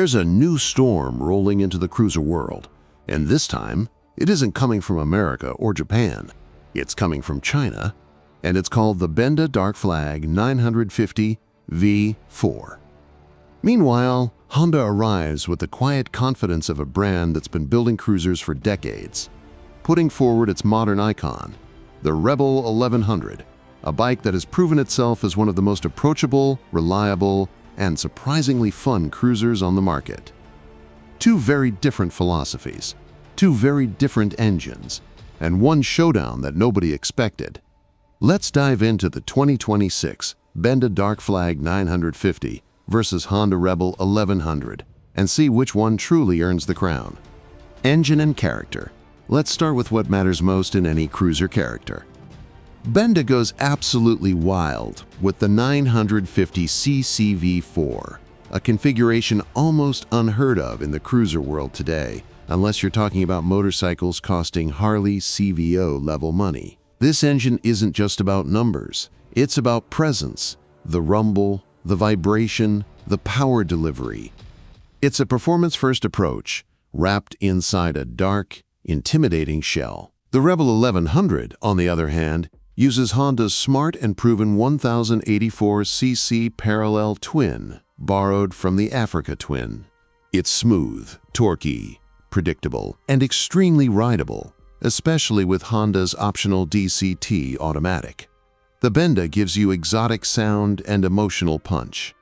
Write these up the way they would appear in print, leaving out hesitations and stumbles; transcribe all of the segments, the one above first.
There's a new storm rolling into the cruiser world, and this time, it isn't coming from America or Japan. It's coming from China, and it's called the Benda Dark Flag 950 V4. Meanwhile, Honda arrives with the quiet confidence of a brand that's been building cruisers for decades, putting forward its modern icon, the Rebel 1100, a bike that has proven itself as one of the most approachable, reliable, and surprisingly fun cruisers on the market. Two very different philosophies, two very different engines, and one showdown that nobody expected. Let's dive into the 2026 Benda Dark Flag 950 versus Honda Rebel 1100 and see which one truly earns the crown. Engine and character. Let's start with what matters most in any cruiser character. Benda goes absolutely wild with the 950cc V4, a configuration almost unheard of in the cruiser world today, unless you're talking about motorcycles costing Harley CVO level money. This engine isn't just about numbers, it's about presence, the rumble, the vibration, the power delivery. It's a performance-first approach, wrapped inside a dark, intimidating shell. The Rebel 1100, on the other hand, uses Honda's smart and proven 1084cc parallel twin, borrowed from the Africa twin. It's smooth, torquey, predictable, and extremely rideable, especially with Honda's optional DCT automatic. The Benda gives you exotic sound and emotional punch.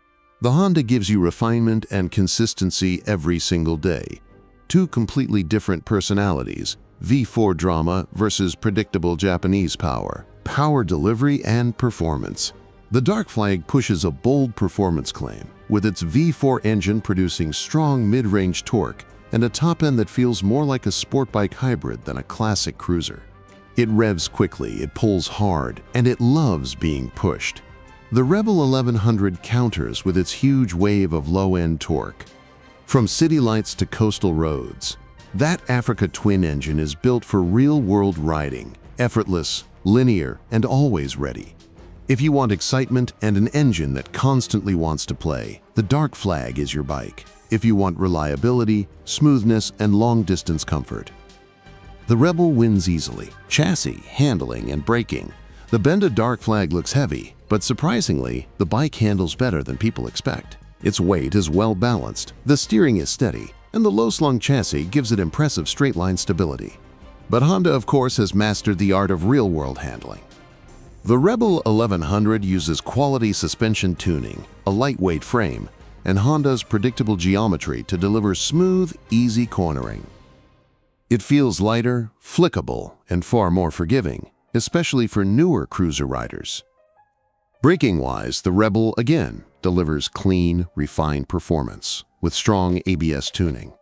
The Honda gives you refinement and consistency every single day. Two completely different personalities, V4 drama versus predictable Japanese power. Power delivery and performance. The Dark Flag pushes a bold performance claim, with its V4 engine producing strong mid-range torque and a top end that feels more like a sport bike hybrid than a classic cruiser. It revs quickly, it pulls hard, and it loves being pushed. The Rebel 1100 counters with its huge wave of low-end torque. From city lights to coastal roads, that Africa twin engine is built for real-world riding, effortless, linear, and always ready. If you want excitement and an engine that constantly wants to play, the Dark Flag is your bike. If you want reliability, smoothness, and long-distance comfort, the Rebel wins easily. Chassis, handling, and braking. The Benda Dark Flag looks heavy, but surprisingly, the bike handles better than people expect. Its weight is well balanced, the steering is steady, and the low-slung chassis gives it impressive straight-line stability. But Honda, of course, has mastered the art of real-world handling. The Rebel 1100 uses quality suspension tuning, a lightweight frame, and Honda's predictable geometry to deliver smooth, easy cornering. It feels lighter, flickable, and far more forgiving, especially for newer cruiser riders. Braking-wise, the Rebel, again, delivers clean, refined performance with strong ABS tuning.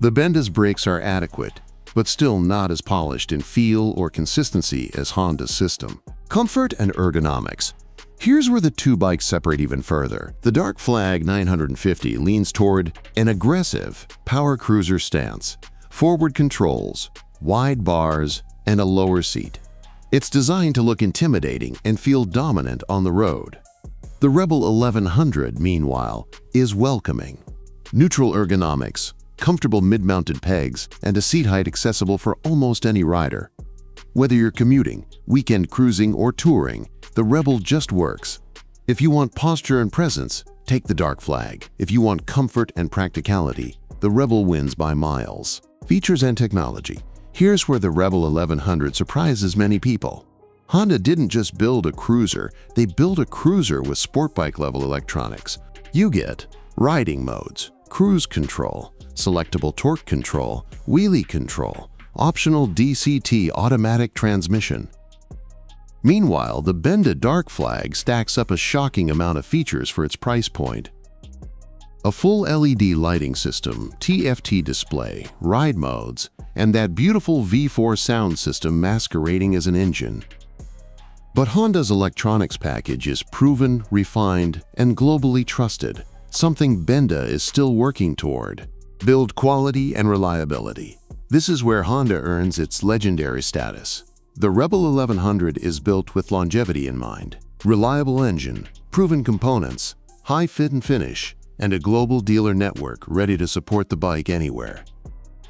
The Benda's brakes are adequate, but still not as polished in feel or consistency as Honda's system. Comfort and ergonomics. Here's where the two bikes separate even further. The Dark Flag 950 leans toward an aggressive power cruiser stance, forward controls, wide bars, and a lower seat. It's designed to look intimidating and feel dominant on the road. The Rebel 1100, meanwhile, is welcoming. Neutral ergonomics, comfortable mid-mounted pegs, and a seat height accessible for almost any rider. Whether you're commuting, weekend cruising, or touring, the Rebel just works. If you want posture and presence, take the Dark Flag. If you want comfort and practicality, the Rebel wins by miles. Features and technology. Here's where the Rebel 1100 surprises many people. Honda didn't just build a cruiser, they built a cruiser with sport bike level electronics. You get riding modes, cruise control, selectable torque control, wheelie control, optional DCT automatic transmission. Meanwhile, the Benda Dark Flag stacks up a shocking amount of features for its price point. A full LED lighting system, TFT display, ride modes, and that beautiful V4 sound system masquerading as an engine. But Honda's electronics package is proven, refined, and globally trusted, something Benda is still working toward. Build quality and reliability. This is where Honda earns its legendary status. The Rebel 1100 is built with longevity in mind. Reliable engine, proven components, high fit and finish, and a global dealer network ready to support the bike anywhere.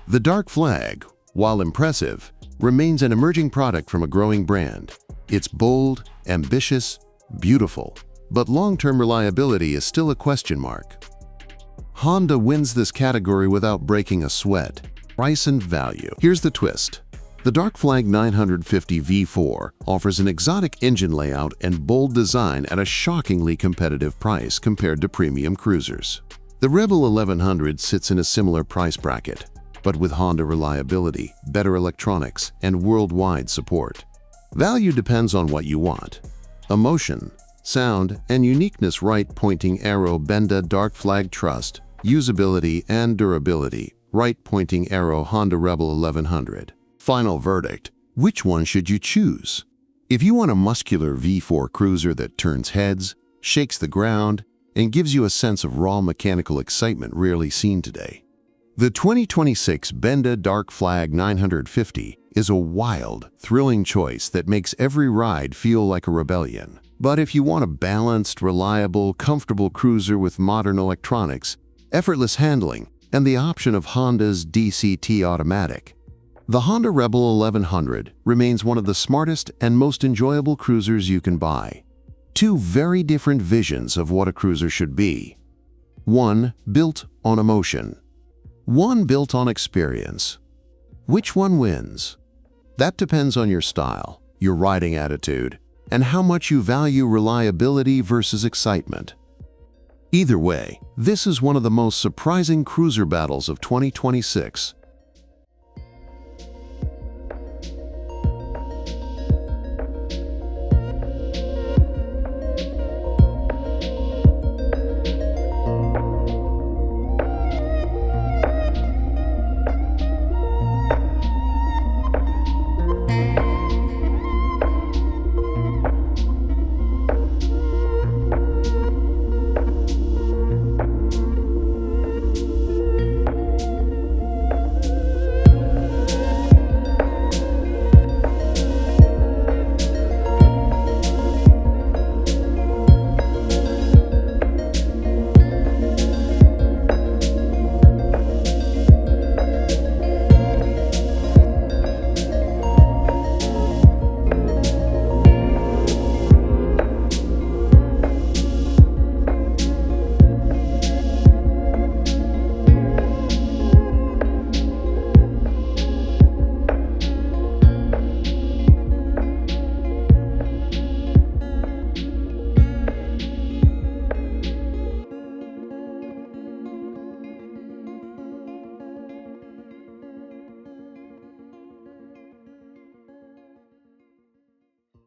The Dark Flag, while impressive, remains an emerging product from a growing brand. It's bold, ambitious, beautiful, but long-term reliability is still a question mark. Honda wins this category without breaking a sweat. Price and value. Here's the twist. The Dark Flag 950 V4 offers an exotic engine layout and bold design at a shockingly competitive price compared to premium cruisers. The Rebel 1100 sits in a similar price bracket, but with Honda reliability, better electronics, and worldwide support. Value depends on what you want. Emotion, sound, and uniqueness. Right pointing arrow Benda Dark Flag Trust, usability and durability. Right pointing arrow Honda Rebel 1100. Final verdict. Which one should you choose? If you want a muscular V4 cruiser that turns heads, shakes the ground, and gives you a sense of raw mechanical excitement rarely seen today, the 2026 Benda Dark Flag 950 is a wild, thrilling choice that makes every ride feel like a rebellion. But if you want a balanced, reliable, comfortable cruiser with modern electronics, effortless handling, and the option of Honda's DCT automatic, the Honda Rebel 1100 remains one of the smartest and most enjoyable cruisers you can buy. Two very different visions of what a cruiser should be. One built on emotion. One built on experience. Which one wins? That depends on your style, your riding attitude, and how much you value reliability versus excitement. Either way, this is one of the most surprising cruiser battles of 2026.